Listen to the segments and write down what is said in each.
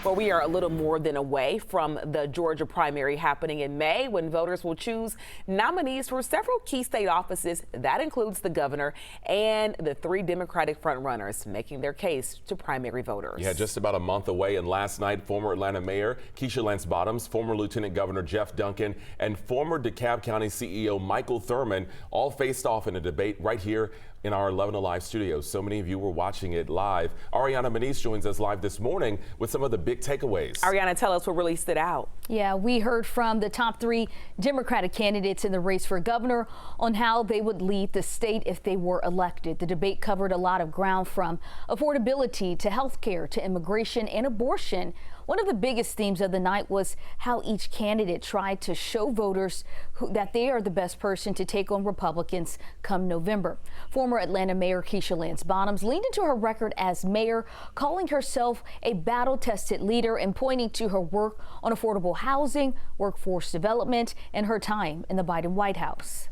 Well, we are a little more than away from the Georgia primary happening in May, when voters will choose nominees for several key state offices. That includes the governor and the 3 Democratic frontrunners making their case to primary voters. Yeah, just about a month away. And last night, former Atlanta Mayor Keisha Lance Bottoms, former Lieutenant Governor Jeff Duncan, and former DeKalb County CEO Michael Thurmond all faced off in a debate right here in our 11 Alive studios. So many of you were watching it live. Ariana Maniz joins us live this morning with some of the big takeaways. Ariana, tell us what really stood out. Yeah, we heard from the top 3 Democratic candidates in the race for governor on how they would lead the state if they were elected. The debate covered a lot of ground, from affordability to health care to immigration and abortion. One of the biggest themes of the night was how each candidate tried to show voters that they are the best person to take on Republicans come November. Former Atlanta Mayor Keisha Lance Bottoms leaned into her record as mayor, calling herself a battle-tested leader and pointing to her work on affordable housing, workforce development, and her time in the Biden White House.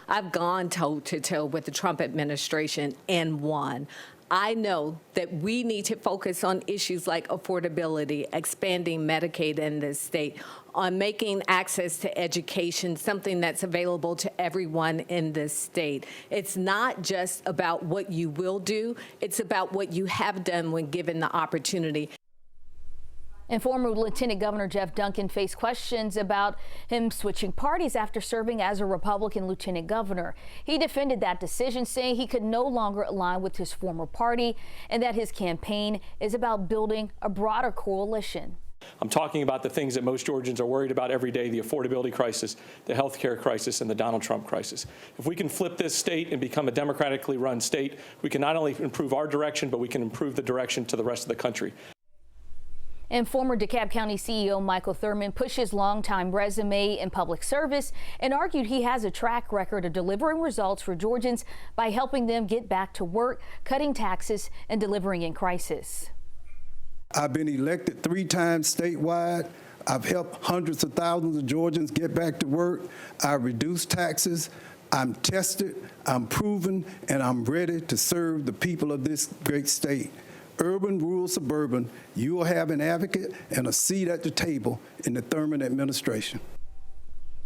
I've gone toe-to-toe with the Trump administration and won. I know that we need to focus on issues like affordability, expanding Medicaid in this state, on making access to education something that's available to everyone in this state. It's not just about what you will do, it's about what you have done when given the opportunity. And former Lieutenant Governor Jeff Duncan faced questions about him switching parties after serving as a Republican lieutenant governor. He defended that decision, saying he could no longer align with his former party and that his campaign is about building a broader coalition. I'm talking about the things that most Georgians are worried about every day: the affordability crisis, the health care crisis, and the Donald Trump crisis. If we can flip this state and become a democratically run state, we can not only improve our direction, but we can improve the direction to the rest of the country. And former DeKalb County CEO Michael Thurmond pushed his longtime resume in public service and argued he has a track record of delivering results for Georgians by helping them get back to work, cutting taxes, and delivering in crisis. I've been elected 3 times statewide. I've helped hundreds of thousands of Georgians get back to work. I reduced taxes. I'm tested, I'm proven, and I'm ready to serve the people of this great state. Urban, rural, suburban, you will have an advocate and a seat at the table in the Thurmond administration.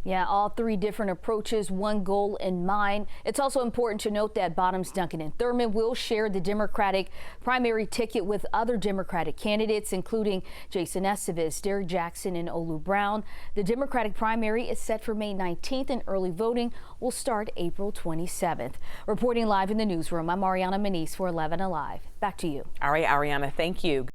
Yeah, all 3 different approaches, one goal in mind. It's also important to note that Bottoms, Duncan, and Thurmond will share the Democratic primary ticket with other Democratic candidates, including Jason Estevez, Derek Jackson, and Olu Brown. The Democratic primary is set for May 19th, and early voting will start April 27th. Reporting live in the newsroom, I'm Ariana Maniz for 11 Alive. Back to you. All right, Ariana, thank you.